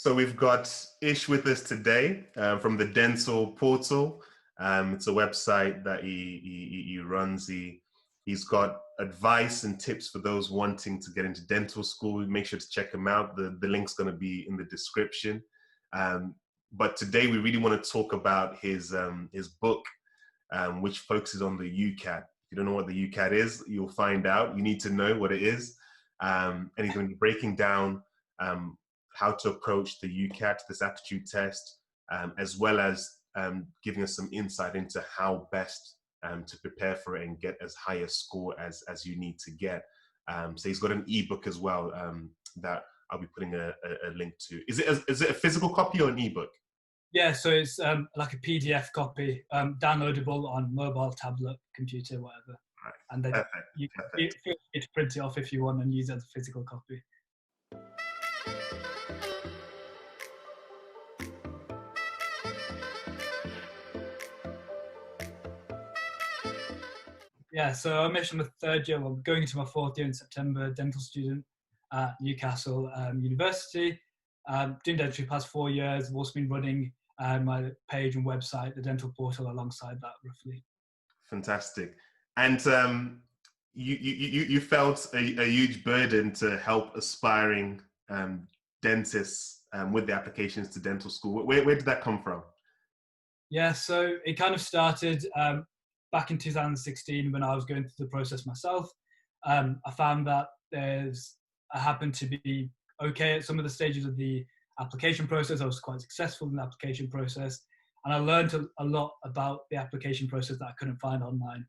So we've got Ish with us today from the Dental Portal. It's a website that he runs. He's got advice and tips for those wanting to get into dental school. Make sure to check him out. The link's going to be in the description. But today we really want to talk about his book, which focuses on the UCAT. If you don't know what the UCAT is, you'll find out. You need to know what it is. And he's going to be breaking down how to approach the UCAT, this aptitude test, as well as giving us some insight into how best to prepare for it and get as high a score as you need to get. So he's got an ebook as well that I'll be putting a link to. Is it a physical copy or an ebook? Yeah, so it's like a PDF copy, downloadable on mobile, tablet, computer, whatever. Right. And then you feel free to print it off if you want and use it as a physical copy. Yeah, so I'm in my third year. I'm going into my fourth year in September. Dental student at Newcastle University. Doing dentistry the past 4 years. I've also been running my page and website, the Dental Portal, alongside that, roughly. Fantastic. And you felt a huge burden to help aspiring dentists with the applications to dental school. Where did that come from? Yeah, so it kind of started back in 2016 when I was going through the process myself. I found that I happened to be okay at some of the stages of the application process. I was quite successful in the application process, and I learned a lot about the application process that I couldn't find online.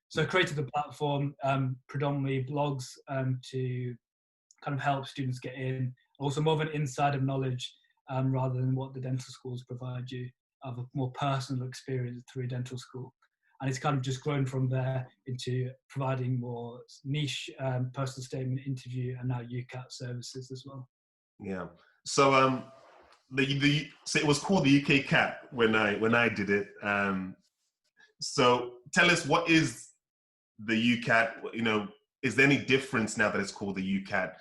So I created a platform, predominantly blogs, to kind of help students get in. Also more of an insider knowledge rather than what the dental schools provide you, of a more personal experience through dental school. And it's kind of just grown from there into providing more niche personal statement, interview, and now UCAT services as well. Yeah. So so it was called the UK CAT when I did it. So tell us, what is the UCAT? You know, is there any difference now that it's called the UCAT?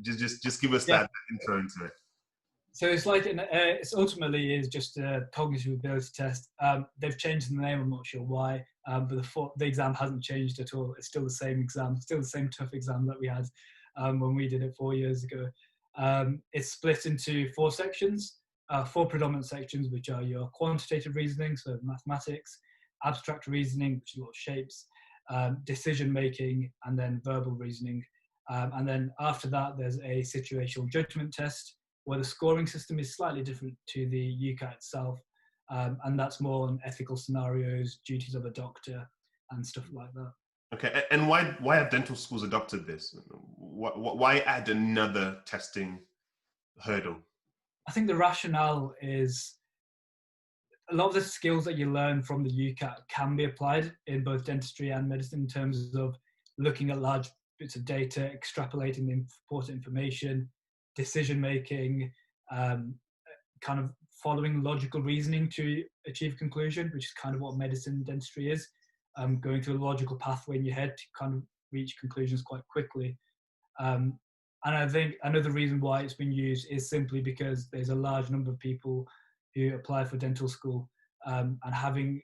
Just give us that intro into it. So it's like it's ultimately is just a cognitive ability test. They've changed the name. I'm not sure why, but the exam hasn't changed at all. It's still the same exam, still the same tough exam that we had when we did it 4 years ago. It's split into 4 sections, 4 predominant sections, which are your quantitative reasoning, so mathematics, abstract reasoning, which is a lot of shapes, decision making, and then verbal reasoning. And then after that, there's a situational judgment test, where the scoring system is slightly different to the UCAT itself, and that's more on ethical scenarios, duties of a doctor, and stuff like that. Okay, and why have dental schools adopted this? Why add another testing hurdle? I think the rationale is a lot of the skills that you learn from the UCAT can be applied in both dentistry and medicine in terms of looking at large bits of data, extrapolating the important information, decision making, kind of following logical reasoning to achieve conclusion, which is kind of what medicine and dentistry is, going through a logical pathway in your head to kind of reach conclusions quite quickly. And I think another reason why it's been used is simply because there's a large number of people who apply for dental school, and having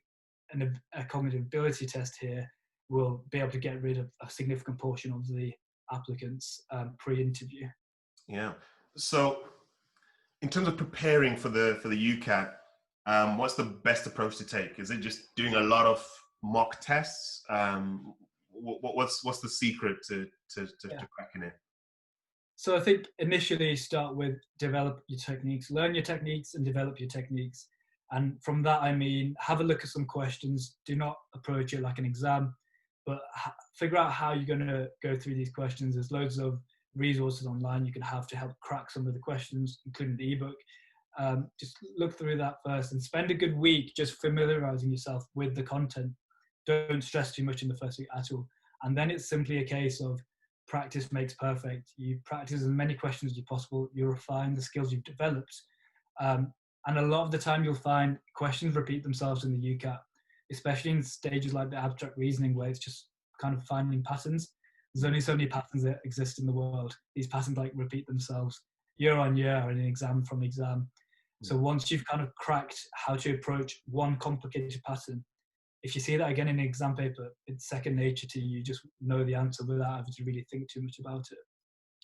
a cognitive ability test here will be able to get rid of a significant portion of the applicants pre-interview. Yeah. So, in terms of preparing for the UCAT, what's the best approach to take? Is it just doing a lot of mock tests? What's the secret to cracking it? So I think initially start with develop your techniques, learn your techniques, and develop your techniques. And from that, I mean, have a look at some questions. Do not approach it like an exam, but figure out how you're going to go through these questions. There's loads of resources online you can have to help crack some of the questions, including the ebook. Just look through that first and spend a good week just familiarizing yourself with the content. Don't stress too much in the first week at all. And then it's simply a case of practice makes perfect. You practice as many questions as you possible. You refine the skills you've developed. And a lot of the time you'll find questions repeat themselves in the UCAT, especially in stages like the abstract reasoning, where it's just kind of finding patterns. There's only so many patterns that exist in the world. These patterns like repeat themselves. year on year and an exam from exam. So once you've kind of cracked how to approach one complicated pattern, if you see that again in an exam paper, it's second nature to you. You just know the answer without having to really think too much about it.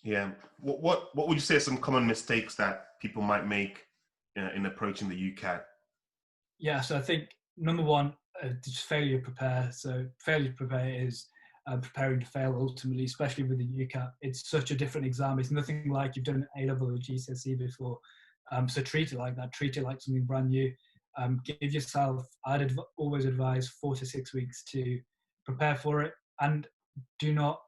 Yeah. What would you say are some common mistakes that people might make in approaching the UCAT? Yeah, so I think number one, just failure to prepare. So failure to prepare is preparing to fail ultimately, especially with the UCAT. It's such a different exam. It's nothing like you've done A-level or GCSE before. So treat it like that. Treat it like something brand new. Give yourself, I'd always advise 4 to 6 weeks to prepare for it, and do not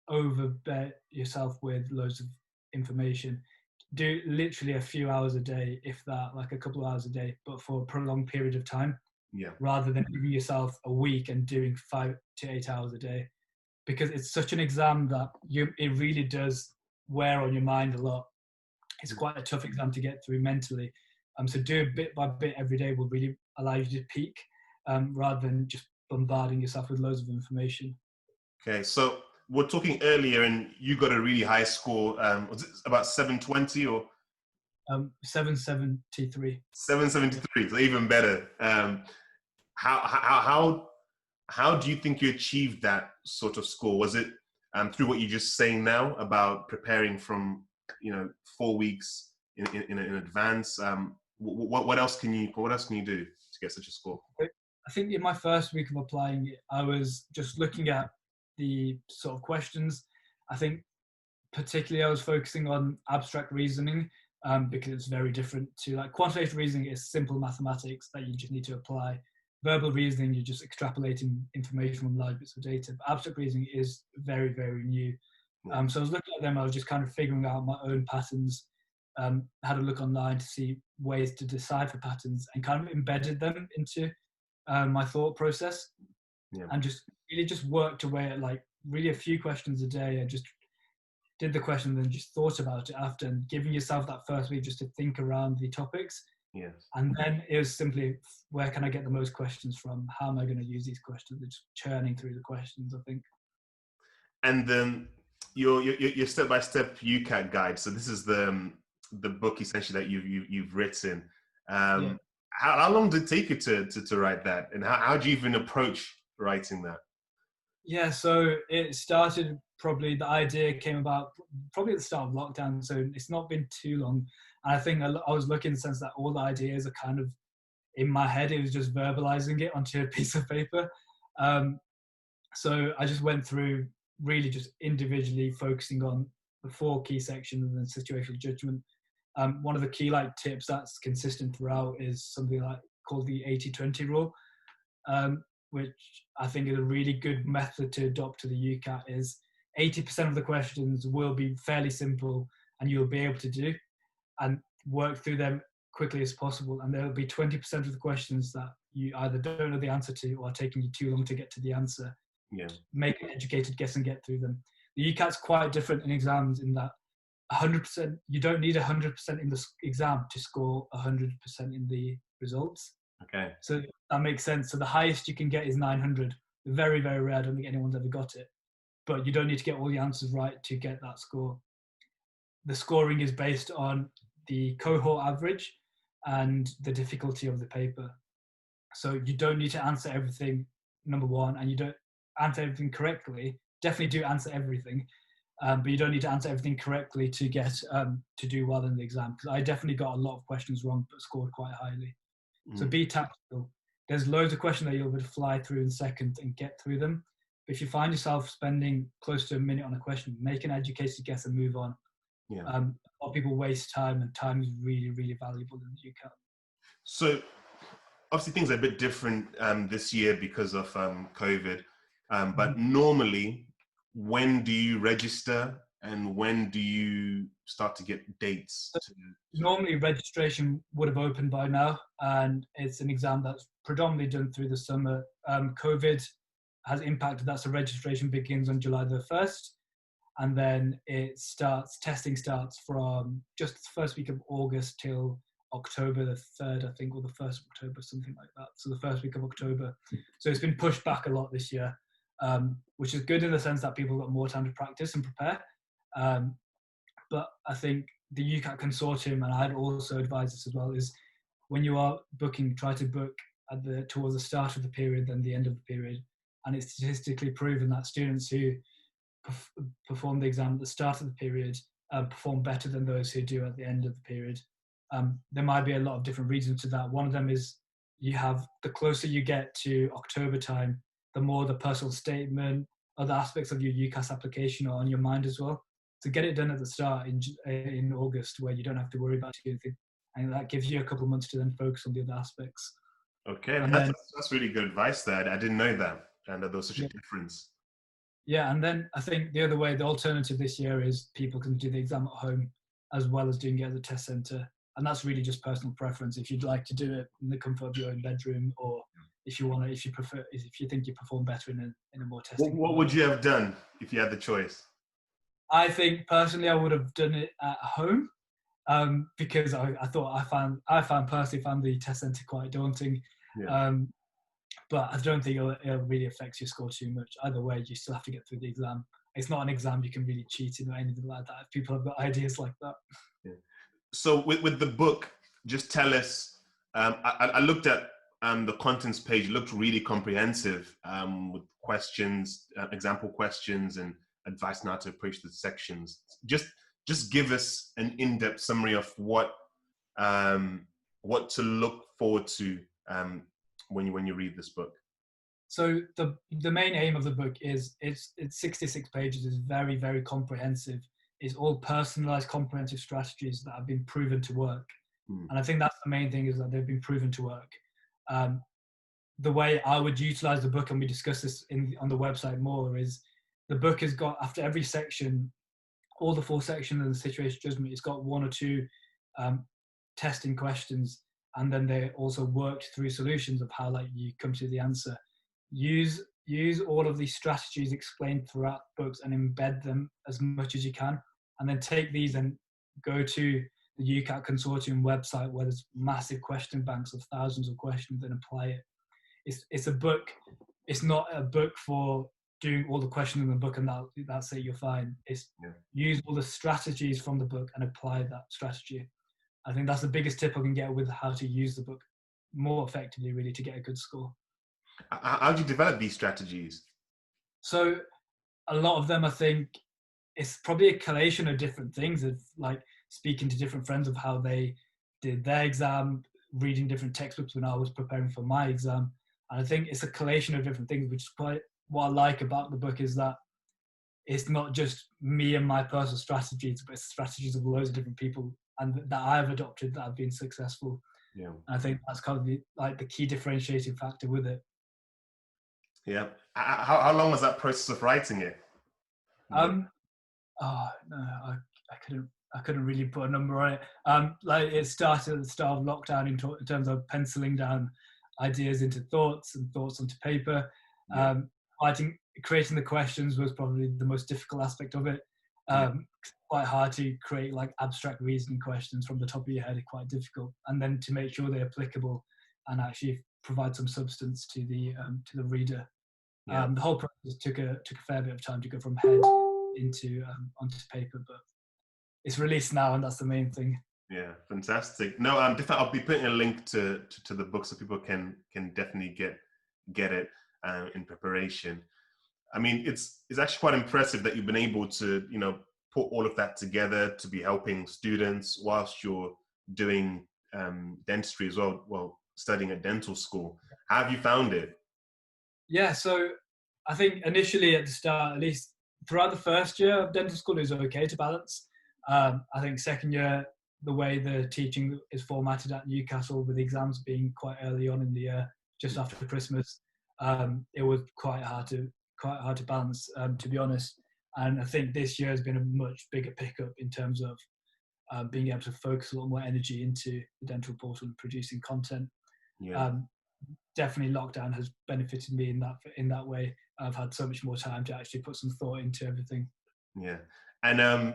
overbet yourself with loads of information. Do literally a few hours a day, if that, like a couple of hours a day, but for a prolonged period of time, Yeah. rather than giving yourself a week and doing 5 to 8 hours a day, because it's such an exam that it really does wear on your mind a lot. It's quite a tough exam to get through mentally. So do bit by bit every day will really allow you to peak, rather than just bombarding yourself with loads of information. Okay, so we're talking earlier, and you got a really high score. Was it about 720 or 773? 773? So even better. How how how how do you think you achieved that sort of score? Was it through what you're just saying now about preparing from 4 weeks in advance? What else can you do to get such a score? I think in my first week of applying, I was just looking at the sort of questions. I think particularly I was focusing on abstract reasoning, because it's very different to, like, quantitative reasoning is simple mathematics that you just need to apply. Verbal reasoning, you're just extrapolating information from large bits of data. But abstract reasoning is very, very new. So I was looking at them, I was just kind of figuring out my own patterns, had a look online to see ways to decipher patterns, and kind of embedded them into my thought process. Yeah. And just really just worked away at, like, really a few questions a day. I just did the question and then just thought about it after, and giving yourself that first week just to think around the topics. Yes. And then it was simply, where can I get the most questions from? How am I going to use these questions? Just churning through the questions, I think. And then your step-by-step UCAT guide. So this is the book essentially that you've written. Yeah. How long did it take you to write that, and how do you even approach writing that? Yeah, so it started, probably the idea came about probably at the start of lockdown, so it's not been too long. And I think I was lucky in the sense that all the ideas are kind of in my head. It was just verbalizing it onto a piece of paper. So I just went through really just individually focusing on the 4 key sections and then situational judgment. One of the key, like, tips that's consistent throughout is something like called the 80-20 rule, which I think is a really good method to adopt to the UCAT. Is 80% of the questions will be fairly simple and you'll be able to do and work through them quickly as possible. And there will be 20% of the questions that you either don't know the answer to or are taking you too long to get to the answer. Yeah. Make an educated guess and get through them. The UCAT's quite different in exams in that 100%, you don't need 100% in the exam to score 100% in the results. Okay. So that makes sense. So the highest you can get is 900. Very, very rare. I don't think anyone's ever got it. But you don't need to get all the answers right to get that score. The scoring is based on the cohort average and the difficulty of the paper. So you don't need to answer everything, number one, and you don't answer everything correctly. Definitely do answer everything, but you don't need to answer everything correctly to get to do well in the exam. Because I definitely got a lot of questions wrong, but scored quite highly. So be tactical. There's loads of questions that you'll be able to fly through in seconds and get through them. But if you find yourself spending close to a minute on a question, make an educated guess and move on. Yeah. A lot of people waste time, and time is really, really valuable in the UCAT. So obviously things are a bit different this year because of COVID. But normally, when do you register and when do you start to get dates? Normally, registration would have opened by now, and it's an exam that's predominantly done through the summer. COVID has impacted that, so registration begins on July the 1st, and then testing starts from just the first week of August till October the 3rd, I think, or the 1st of October, something like that. So the first week of October. So it's been pushed back a lot this year, which is good in the sense that people got more time to practice and prepare. But I think the UCAT consortium, and I'd also advise this as well, is when you are booking, try to book towards the start of the period than the end of the period. And it's statistically proven that students who perform the exam at the start of the period perform better than those who do at the end of the period. There might be a lot of different reasons to that. One of them is the closer you get to October time, the more the personal statement, other aspects of your UCAS application are on your mind as well. So get it done at the start in August, where you don't have to worry about anything, and that gives you a couple of months to then focus on the other aspects. Okay, And that's really good advice there. I didn't know that, and that there was such a difference. Yeah, and then I think the other way, the alternative this year is people can do the exam at home as well as doing it at the test centre. And that's really just personal preference. If you'd like to do it in the comfort of your own bedroom, or if you want to, if you think you perform better in a more testing. What would you have done if you had the choice? I think personally I would have done it at home, because I personally found the test centre quite daunting. Yeah. But I don't think it really affects your score too much. Either way, you still have to get through the exam. It's not an exam you can really cheat in or anything like that, if people have got ideas like that. Yeah. So with the book, just tell us, I looked at the contents page, it looked really comprehensive, with questions, example questions, and advice on how to approach the sections. Just give us an in-depth summary of what to look forward to when you read this book. So the main aim of the book is it's 66 pages. It's very, very comprehensive. It's all personalized, comprehensive strategies that have been proven to work. And I think that's the main thing, is that they've been proven to work. The way I would utilize the book, and we discuss this on the website more, is the book has got, after every section, all the 4 sections of the situation judgment, it's got 1 or 2 testing questions, and then they also worked through solutions of how you come to the answer. Use all of these strategies explained throughout books and embed them as much as you can, and then take these and go to the UCAT consortium website, where there's massive question banks of thousands of questions, and apply it. It's a book. It's not a book for doing all the questions in the book and that's it, you're fine. Use all the strategies from the book and apply that strategy. I think that's the biggest tip I can get with how to use the book more effectively, really, to get a good score. How do you develop these strategies? So a lot of them, I think, it's probably a collation of different things, of speaking to different friends of how they did their exam, reading different textbooks when I was preparing for my exam. And I think it's a collation of different things, which is quite what I like about the book, is that it's not just me and my personal strategies, but it's strategies of loads of different people and that I've adopted that have been successful. Yeah. And I think that's kind of the key differentiating factor with it. Yeah. How long was that process of writing it? No, I couldn't really put a number on it. It started at the start of lockdown in terms of penciling down ideas into thoughts and thoughts onto paper. Yeah. Creating the questions was probably the most difficult aspect of it. Quite hard to create abstract reasoning questions from the top of your head, quite difficult. And then to make sure they're applicable and actually provide some substance to the reader. Yeah. The whole process took a fair bit of time to go from head onto paper, but it's released now, and that's the main thing. Yeah, fantastic. No, I'll be putting a link to the book so people can definitely get it in preparation. I mean, it's actually quite impressive that you've been able to put all of that together to be helping students whilst you're doing dentistry as well, studying at dental school. How have you found it? Yeah, so I think initially at the start, at least throughout the first year of dental school, is okay to balance. I think second year, the way the teaching is formatted at Newcastle, with the exams being quite early on in the year, just after Christmas, it was quite hard to balance, to be honest. And I think this year has been a much bigger pickup in terms of being able to focus a lot more energy into the dental portal and producing content. Yeah. Definitely lockdown has benefited me in that way. I've had so much more time to actually put some thought into everything. Yeah. And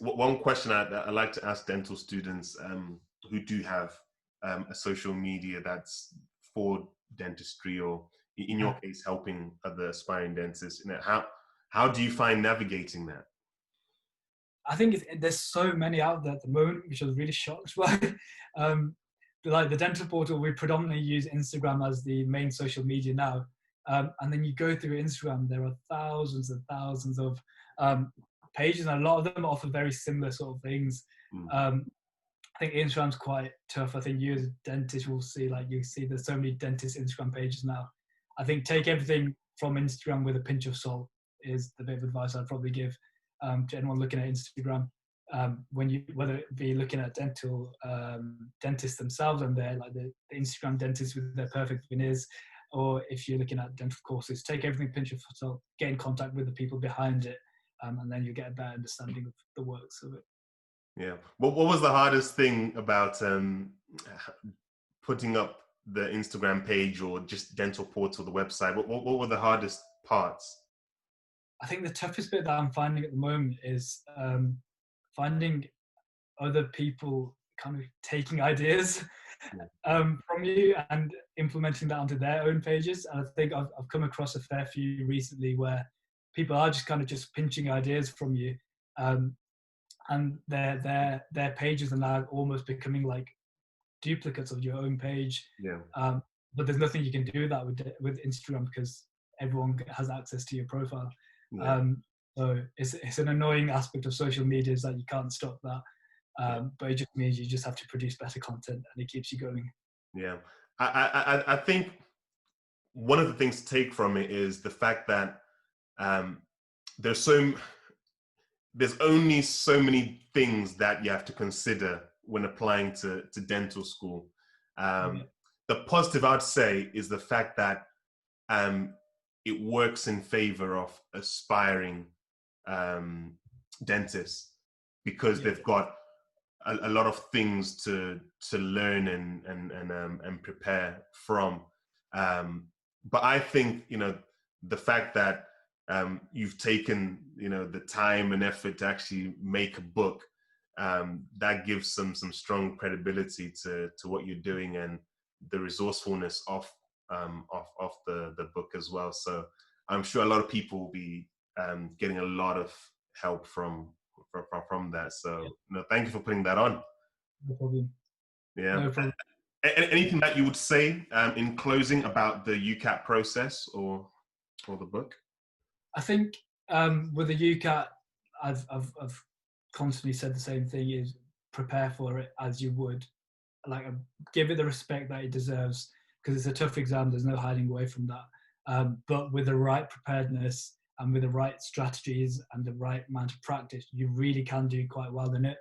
one question I like to ask dental students who do have a social media that's for dentistry, or in your case, helping other aspiring dentists, how do you find navigating that? I think there's so many out there at the moment, which I was really shocked by. Like the dental portal, we predominantly use Instagram as the main social media now. And then you go through Instagram, there are thousands and thousands of pages, and a lot of them offer very similar sort of things. I think Instagram's quite tough. I think you as a dentist will see, like you see there's so many dentist Instagram pages now. I think take everything from Instagram with a pinch of salt is the bit of advice I'd probably give to anyone looking at Instagram. Whether it be looking at dentists themselves and they're like the Instagram dentists with their perfect veneers, or if you're looking at dental courses, take everything pinch of salt, get in contact with the people behind it, and then you get a better understanding of the works of it. Yeah. What was the hardest thing about putting up the Instagram page or just dental portal, the website? What were the hardest parts? I think the toughest bit that I'm finding at the moment is finding other people kind of taking ideas from you and implementing that onto their own pages. And I think I've come across a fair few recently where people are just kind of just pinching ideas from you, and their pages are now almost becoming like duplicates of your own page. But there's nothing you can do that with Instagram because everyone has access to your profile. So it's an annoying aspect of social media is that you can't stop that. But it just means you just have to produce better content and it keeps you going. Yeah. I think one of the things to take from it is the fact that there's only so many things that you have to consider when applying to dental school. The positive I'd say is the fact that it works in favor of aspiring dentists because they've got a lot of things to learn and prepare from. But I think, the fact that you've taken, the time and effort to actually make a book, that gives some strong credibility to what you're doing and the resourcefulness of the book as well. So I'm sure a lot of people will be getting a lot of help from that. So thank you for putting that on. No problem. Yeah. No problem. Anything that you would say in closing about the UCAT process or the book? I think with the UCAT, I've constantly said the same thing: is prepare for it as you would, like give it the respect that it deserves, because it's a tough exam. There's no hiding away from that. But with the right preparedness and with the right strategies and the right amount of practice, you really can do quite well in it.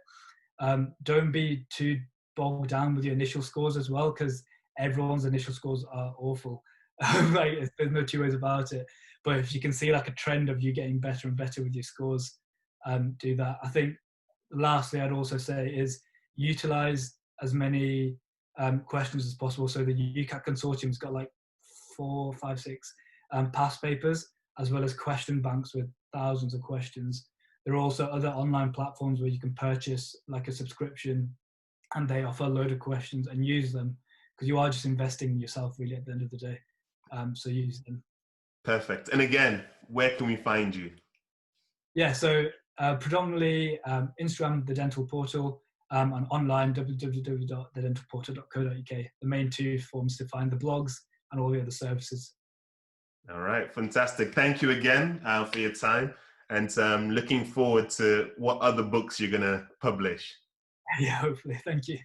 Don't be too bogged down with your initial scores as well, because everyone's initial scores are awful. Like, there's no two ways about it. But if you can see like a trend of you getting better and better with your scores, do that. I think lastly, I'd also say is utilize as many questions as possible. So the UCAT consortium's got like 4, 5, 6 past papers, as well as question banks with thousands of questions. There are also other online platforms where you can purchase like a subscription and they offer a load of questions and use them, because you are just investing in yourself really at the end of the day. So use them. Perfect. And again, where can we find you? Yeah, so predominantly Instagram, The Dental Portal, and online, www.thedentalportal.co.uk. The main two forms to find the blogs and all the other services. All right, fantastic. Thank you again for your time, and looking forward to what other books you're going to publish. Yeah, hopefully. Thank you.